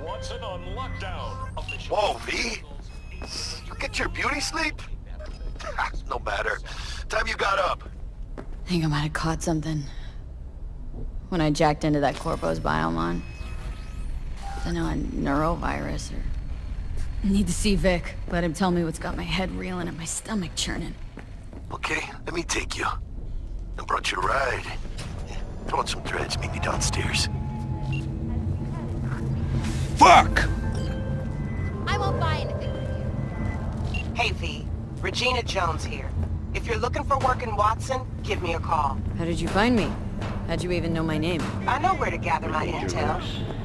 Watson on lockdown. Whoa, V? You get your beauty sleep? No matter. Time you got up. I think I might have caught something. When I jacked into that Corpo's biomon. I know, a neurovirus or... Need to see Vic. Let him tell me what's got my head reeling and my stomach churning. Okay, let me take you. I brought you a ride. Throw on some threads, meet me downstairs. Fuck! I won't buy anything from you. Hey, V. Regina Jones here. If you're looking for work in Watson, give me a call. How did you find me? How'd you even know my name? I know where to gather my intel.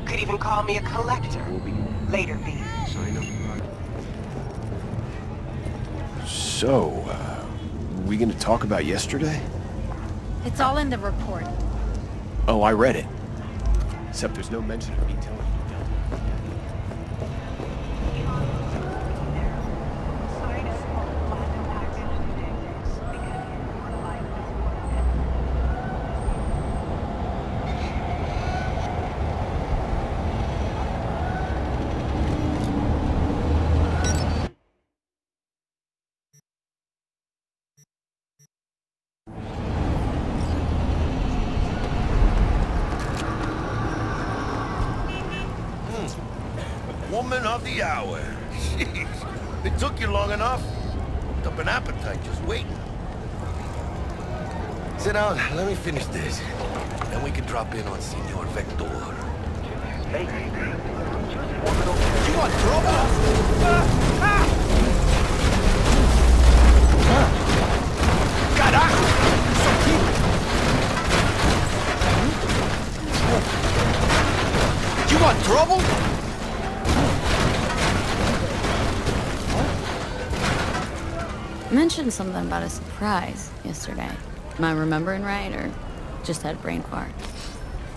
Could even call me a collector. Later, V. So, we gonna talk about yesterday? It's all in the report. Oh, I read it. Except there's no mention of me telling you. Woman of the hour. Jeez, it took you long enough. Worked up an appetite just waiting. Sit down, let me finish this. Then we can drop in on Senor Vector. Hey. You want trouble? You want trouble? You mentioned something about a surprise yesterday. Am I remembering right, or just had a brain fart?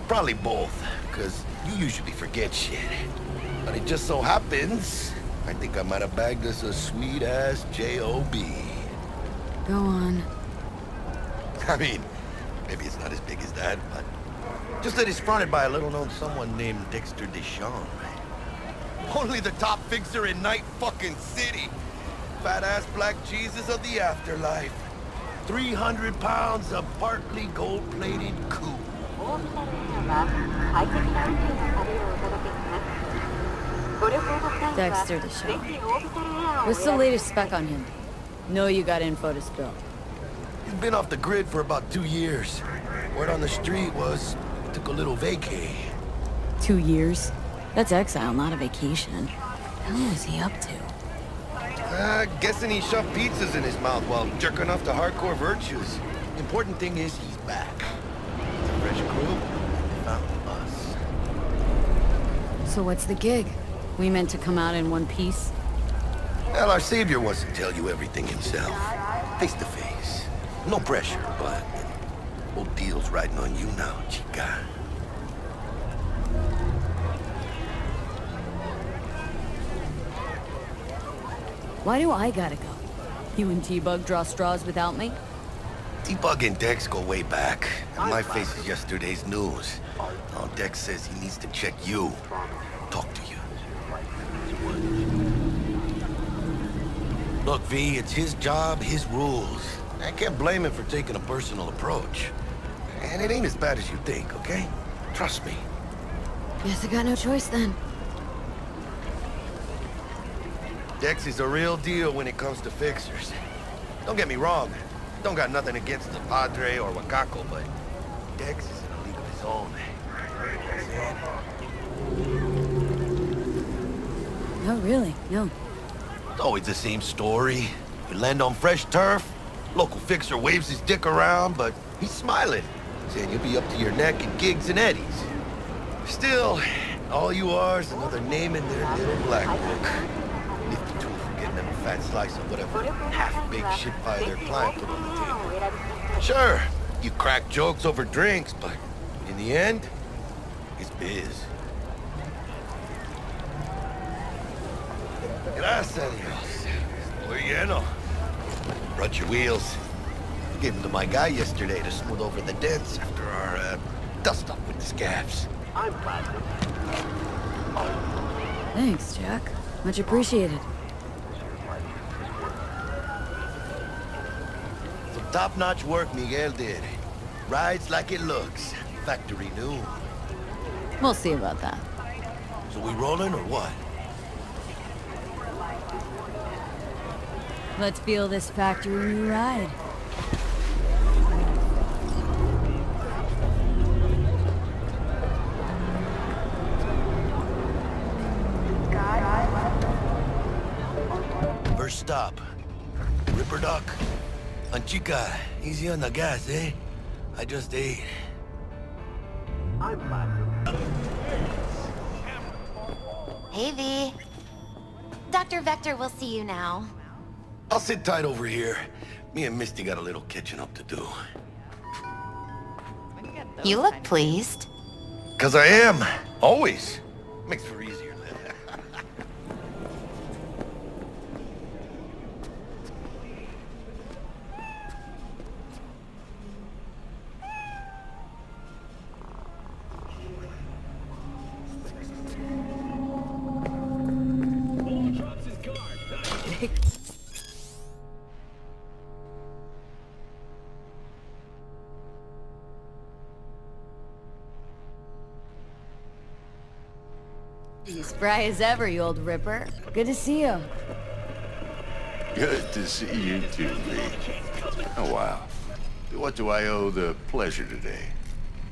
Probably both, because you usually forget shit. But it just so happens, I think I might have bagged us a sweet-ass J.O.B. Go on. I mean, maybe it's not as big as that, but just that it's fronted by a little-known someone named Dexter Deschamps. Only the top fixer in Night fucking City. Fat-ass black Jesus of the afterlife. 300 pounds of partly gold-plated coup. Dexter Deschamps. What's the latest spec on him? Know you got info to spill. He's been off the grid for about 2 years. Word on the street was he took a little vacay. 2 years? That's exile, not a vacation. What the hell is he up to? Guessing he shoved pizzas in his mouth while jerking off to hardcore virtues. The important thing is he's back. It's a fresh crew. They found us. So what's the gig? We meant to come out in one piece? Well, our savior wants to tell you everything himself. Face to face. No pressure, but whole deal's riding on you now, chica. Why do I gotta go? You and T-Bug draw straws without me? T-Bug and Dex go way back, and my face is yesterday's news. Now Dex says he needs to check you, talk to you. Look, V, it's his job, his rules. I can't blame him for taking a personal approach. And it ain't as bad as you think, okay? Trust me. Guess I got no choice then. Dex is a real deal when it comes to fixers. Don't get me wrong, don't got nothing against the Padre or Wakako, but Dex is in a league of his own. Oh, really? No. It's always the same story. You land on fresh turf, local fixer waves his dick around, but he's smiling, saying you'll be up to your neck in gigs and eddies. Still, all you are is another name in their little black book. Nifty tool for getting them a fat slice of whatever half-baked shit pie their client put on the table. Sure, you crack jokes over drinks, but in the end, it's biz. Gracias, Dios. Muy lleno. Brought your wheels. Gave them to my guy yesterday to smooth over the dents after our dust-up with the scabs. I'm plastic. Thanks, Jack. Much appreciated. Some top-notch work Miguel did. Rides like it looks. Factory new. We'll see about that. So we rolling or what? Let's feel this factory new ride. First stop. Ripper Duck. Chica, easy on the gas, eh? I just ate. Hey, V. Dr. Vector will see you now. I'll sit tight over here. Me and Misty got a little catching up to do. You look pleased. 'Cause I am. Always. Makes for easier living. You spry as ever, you old ripper. Good to see you. Good to see you too, V. Oh, wow. What do I owe the pleasure today?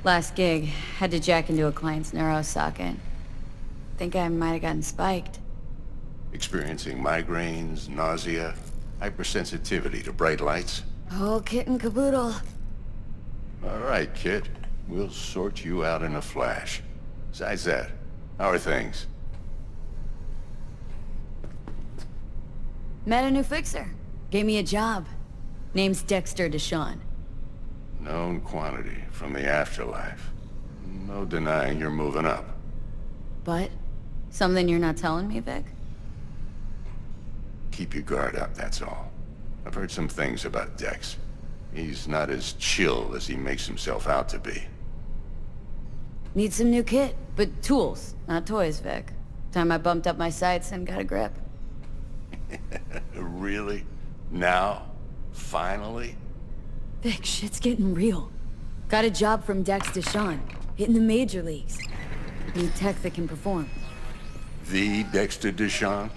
Last gig, had to jack into a client's neuro socket. Think I might have gotten spiked. Experiencing migraines, nausea, hypersensitivity to bright lights? Whole kit and caboodle. All right, kid. We'll sort you out in a flash. Besides that, how are things? Met a new fixer. Gave me a job. Name's Dexter Deshawn. Known quantity from the afterlife. No denying you're moving up. But, something you're not telling me, Vic? Keep your guard up, that's all. I've heard some things about Dex. He's not as chill as he makes himself out to be. Need some new kit, but tools, not toys, Vic. Time I bumped up my sights and got a grip. Really? Now? Finally? Vic, shit's getting real. Got a job from Dex Deshawn, hitting the major leagues. Need tech that can perform. The Dexter Deshawn?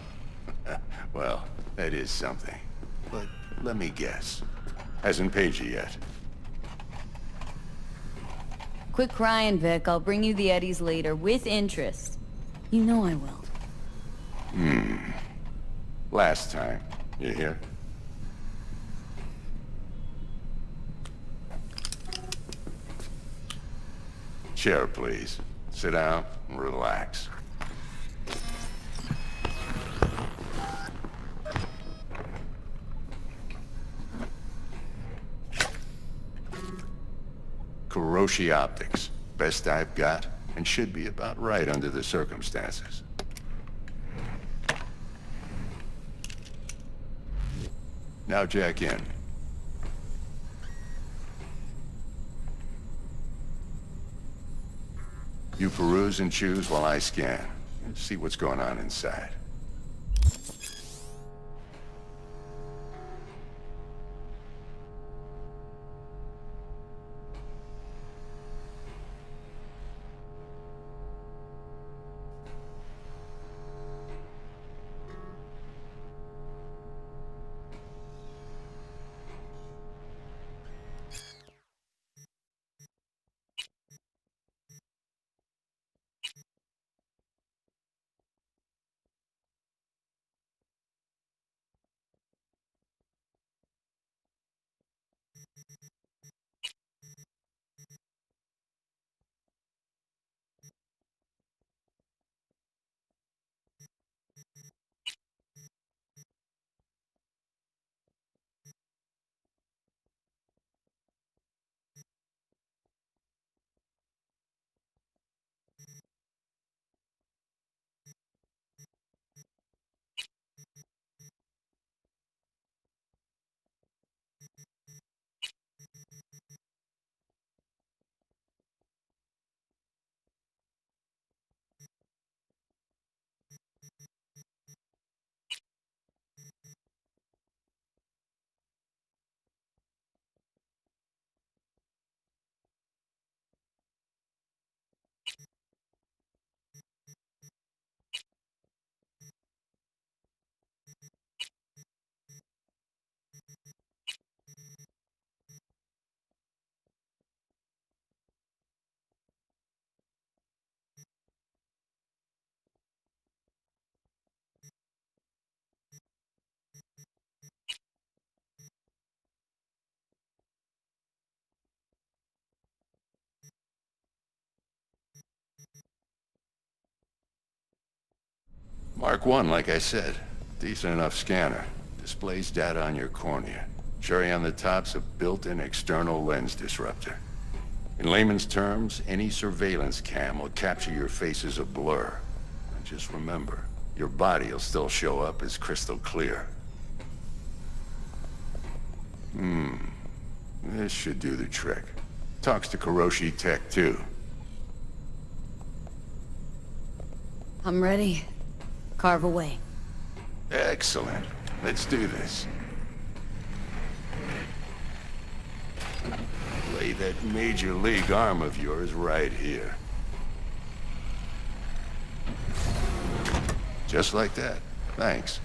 Well, that is something. But let me guess. Hasn't paid you yet. Quit crying, Vic. I'll bring you the eddies later, with interest. You know I will. Last time. You hear? Chair, please. Sit down and relax. Kuroshi Optics. Best I've got, and should be about right under the circumstances. Now jack in. You peruse and choose while I scan. See what's going on inside. Mark 1, like I said. Decent enough scanner. Displays data on your cornea. Cherry on the top's a built-in external lens disruptor. In layman's terms, any surveillance cam will capture your face as a blur. And just remember, your body will still show up as crystal clear. This should do the trick. Talks to Kuroshi Tech, too. I'm ready. Carve away. Excellent. Let's do this. Lay that major league arm of yours right here. Just like that. Thanks.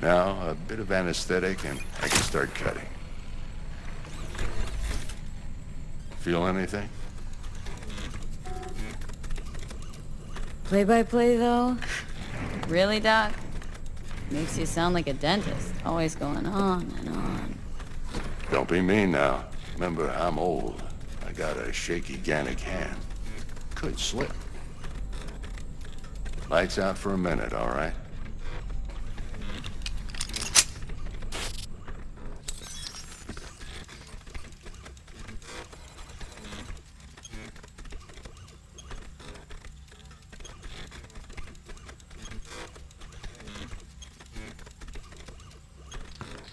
Now, a bit of anesthetic and I can start cutting. Feel anything? Play-by-play, though? Really, Doc? Makes you sound like a dentist, always going on and on. Don't be mean now. Remember, I'm old. I got a shaky Gannic hand. Could slip. Lights out for a minute, all right?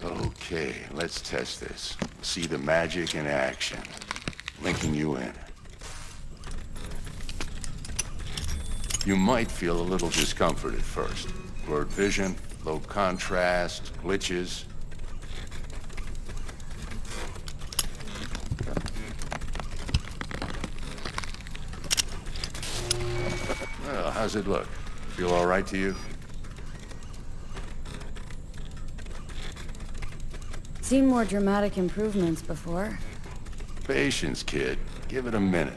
Okay, let's test this. See the magic in action. Linking you in. You might feel a little discomfort at first. Blurred vision, low contrast, glitches. Well, how's it look? Feel all right to you? Seen more dramatic improvements before. Patience, kid. Give it a minute.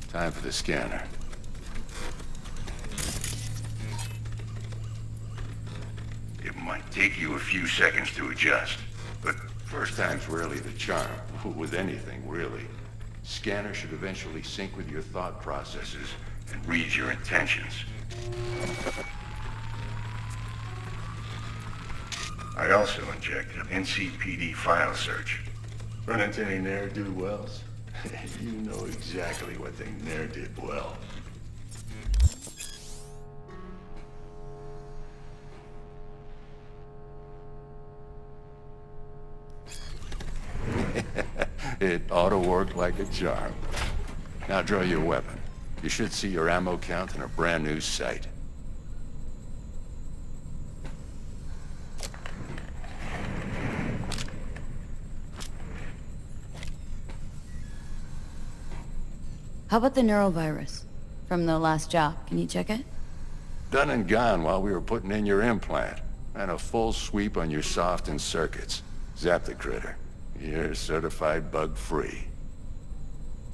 Time for the scanner. It might take you a few seconds to adjust, but first time's rarely the charm. With anything, really. Scanner should eventually sync with your thought processes and read your intentions. I also injected an NCPD file search. Run into any ne'er-do-wells? You know exactly what they ne'er did well. It ought to work like a charm. Now draw your weapon. You should see your ammo count in a brand new sight. How about the neurovirus? From the last job, can you check it? Done and gone while we were putting in your implant. And a full sweep on your soft and circuits. Zap the critter. You're certified bug-free.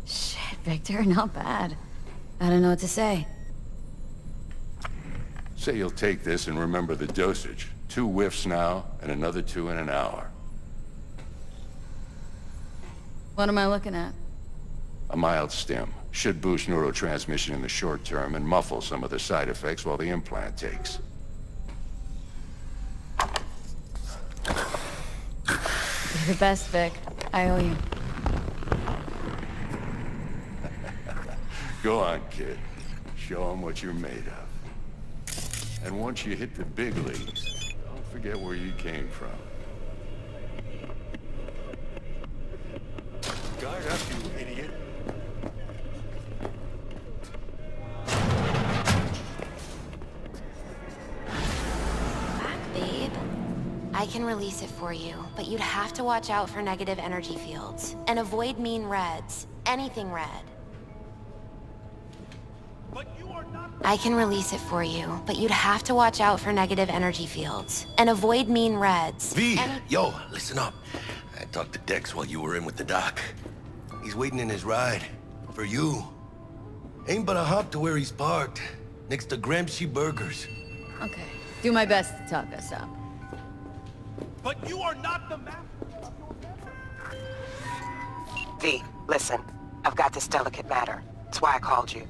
Shit, Victor, not bad. I don't know what to say. Say you'll take this and remember the dosage. 2 whiffs now, and another 2 in an hour. What am I looking at? A mild stim. Should boost neurotransmission in the short term and muffle some of the side effects while the implant takes. You're the best, Vic. I owe you. Go on, kid. Show them what you're made of. And once you hit the big leagues, don't forget where you came from. Guard up, you idiot. Babe, I can release it for you, but you'd have to watch out for negative energy fields. And avoid mean reds. Anything red. I can release it for you, but you'd have to watch out for negative energy fields. And avoid mean reds. V, yo, listen up. I talked to Dex while you were in with the doc. He's waiting in his ride. For you. Ain't but a hop to where he's parked. Next to Gramsci Burgers. Okay, Do my best to talk us up. But you are not the master. V, listen. I've got this delicate matter. That's why I called you.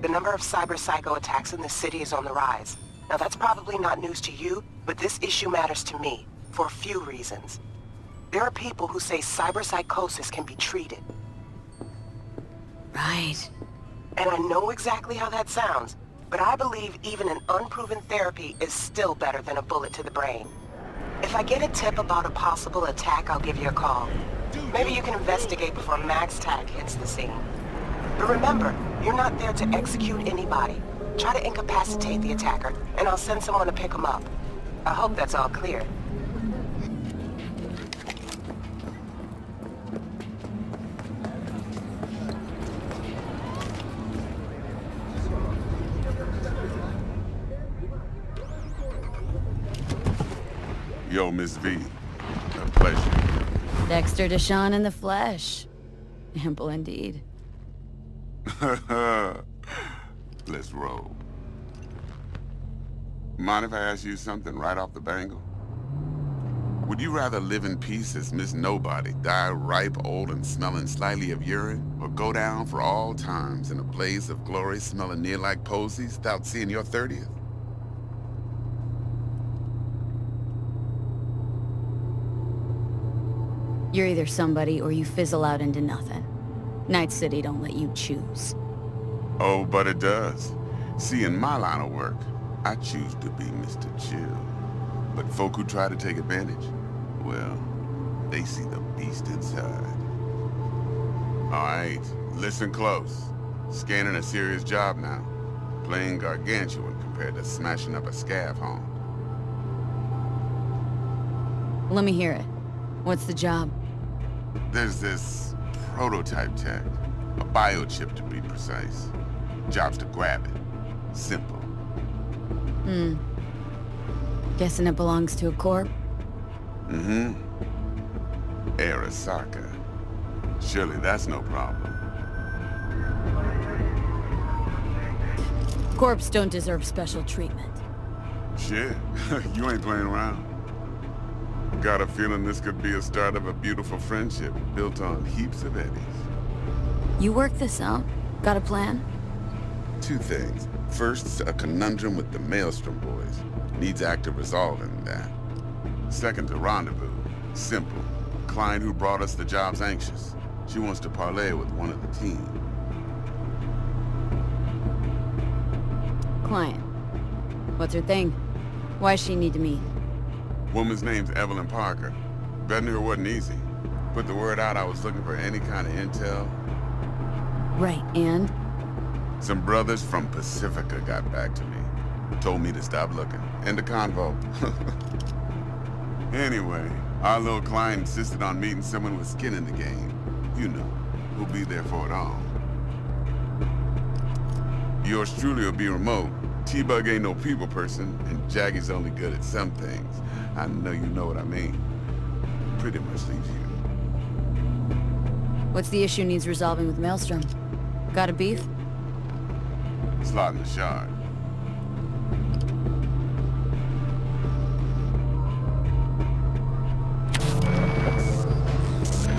The number of cyber psycho attacks in the city is on the rise. Now that's probably not news to you, but this issue matters to me, for a few reasons. There are people who say cyberpsychosis can be treated. Right. And I know exactly how that sounds, but I believe even an unproven therapy is still better than a bullet to the brain. If I get a tip about a possible attack, I'll give you a call. Maybe you can investigate before Max Tag hits the scene. But remember, you're not there to execute anybody. Try to incapacitate the attacker, and I'll send someone to pick him up. I hope that's all clear. Yo, Miss V. A pleasure. Dexter Deshawn in the flesh. Ample indeed. Let's roll. Mind if I ask you something right off the bangle? Would you rather live in peace as Miss Nobody, die ripe, old, and smelling slightly of urine, or go down for all times in a blaze of glory smelling near like posies without seeing your 30th? You're either somebody or you fizzle out into nothing. Night City don't let you choose. Oh, but it does. See, in my line of work, I choose to be Mr. Chill. But folk who try to take advantage, well, they see the beast inside. All right, listen close. Scanning a serious job now. Playing gargantuan compared to smashing up a scav home. Let me hear it. What's the job? There's this prototype tech, a biochip to be precise. Job's to grab it. Simple. Guessing it belongs to a corp? Mm-hmm. Arasaka. Surely that's no problem. Corps don't deserve special treatment. Shit, you ain't playing around. Got a feeling this could be a start of a beautiful friendship built on heaps of eddies. You work this out? Got a plan? Two things. First, a conundrum with the Maelstrom boys. Needs active resolving that. Second, a rendezvous. Simple. Client who brought us the job's anxious. She wants to parlay with one of the team. Client. What's her thing? Why does she need to meet? Woman's name's Evelyn Parker. Betting her wasn't easy. Put the word out I was looking for any kind of intel. Right, and? Some brothers from Pacifica got back to me. Told me to stop looking. End of convo. Anyway, our little client insisted on meeting someone with skin in the game. You know, who'll be there for it all. Yours truly will be remote. T-Bug ain't no people person, and Jaggy's only good at some things. I know you know what I mean. Pretty much leaves you. What's the issue needs resolving with Maelstrom? Got a beef? Slot in the shard.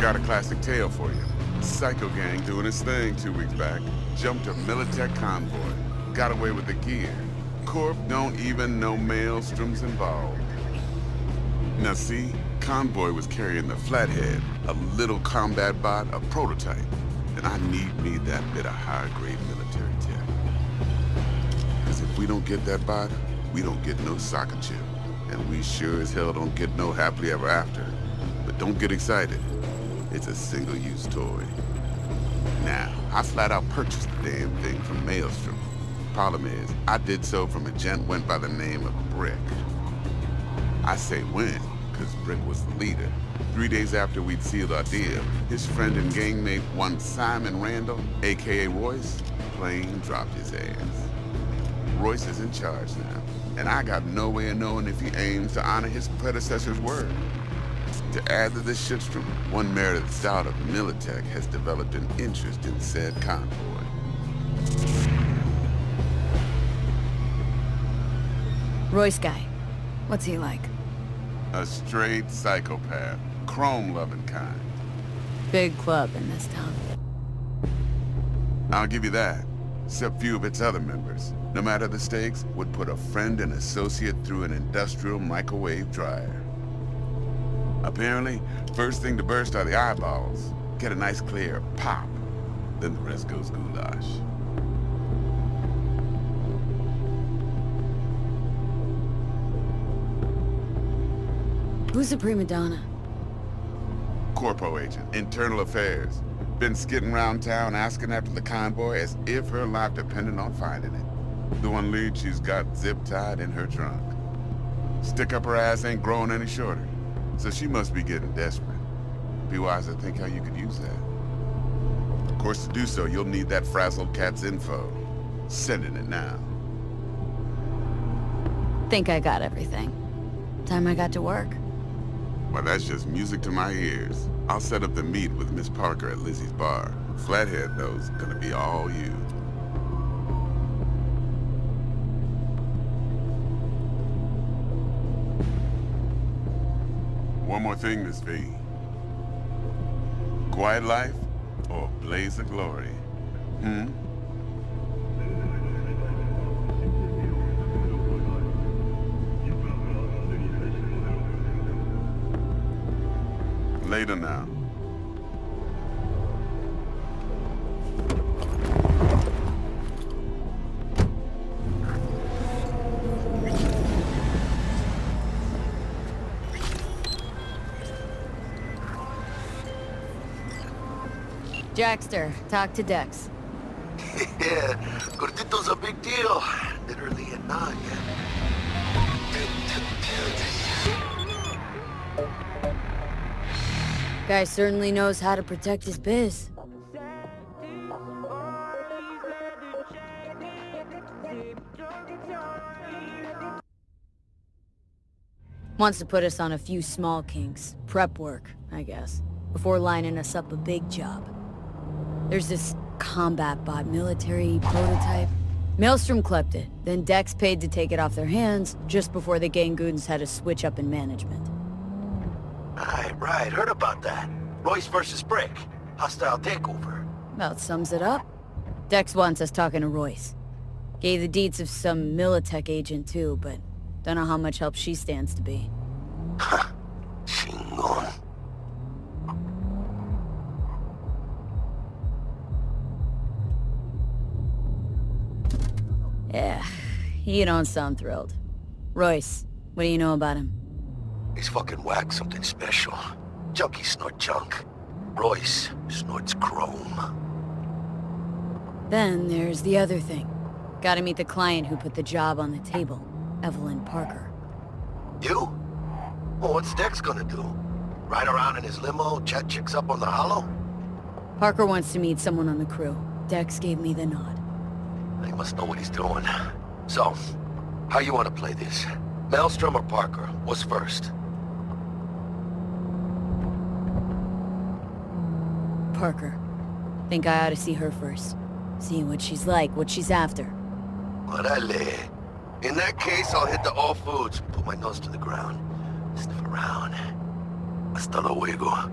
Got a classic tale for you. Psycho gang doing its thing 2 weeks back. Jumped a Militech convoy. Got away with the gear. Corp don't even know Maelstrom's involved. Now see, convoy was carrying the Flathead, a little combat bot, a prototype. And I need me that bit of high-grade military tech. Because if we don't get that bot, we don't get no soccer chip. And we sure as hell don't get no happily ever after. But don't get excited. It's a single-use toy. Now, I flat out purchased the damn thing from Maelstrom. Problem is, I did so from a gent went by the name of Brick. I say when, because Brick was the leader. 3 days after we'd sealed our deal, his friend and gangmate, one Simon Randall, a.k.a. Royce, plain dropped his ass. Royce is in charge now, and I got no way of knowing if he aims to honor his predecessor's word. To add to this shitstorm, one Meredith Stout of Militech has developed an interest in said convoy. Royce guy. What's he like? A straight psychopath. Chrome-loving kind. Big club in this town. I'll give you that. Except few of its other members, no matter the stakes, would put a friend and associate through an industrial microwave dryer. Apparently, first thing to burst are the eyeballs. Get a nice clear pop. Then the rest goes goulash. Who's the prima donna? Corpo agent, internal affairs. Been skidding around town asking after the convoy as if her life depended on finding it. The one lead she's got zip-tied in her trunk. Stick up her ass ain't growing any shorter, so she must be getting desperate. Be wise to think how you could use that. Of course, to do so, you'll need that frazzled cat's info. Sending it now. Think I got everything. Time I got to work. Well, that's just music to my ears. I'll set up the meet with Miss Parker at Lizzie's bar. Flathead, though's gonna be all you. One more thing, Miss V. Quiet life or blaze of glory? Hmm? Later now. Jackster, talk to Dex. Yeah, Gordito's a big deal. Literally a nod, Guy certainly knows how to protect his biz. Wants to put us on a few small kinks. Prep work, I guess. Before lining us up a big job. There's this combat bot military prototype. Maelstrom clept it, then Dex paid to take it off their hands just before the Gangoons had a switch up in management. Right, heard about that. Royce versus Brick. Hostile takeover. About sums it up. Dex wants us talking to Royce. Gave the deets of some Militech agent too, but don't know how much help she stands to be. Chingon. Yeah, you don't sound thrilled. Royce, what do you know about him? He's fucking whack something special. Junkies snort junk. Royce snorts chrome. Then there's the other thing. Gotta meet the client who put the job on the table, Evelyn Parker. You? Well, what's Dex gonna do? Ride around in his limo, chat chicks up on the hollow? Parker wants to meet someone on the crew. Dex gave me the nod. He must know what he's doing. So, how you want to play this? Maelstrom or Parker? What's first? Parker. Think I ought to see her first. See what she's like, what she's after. Orale. In that case, I'll hit the all foods, put my nose to the ground, sniff around. Hasta luego.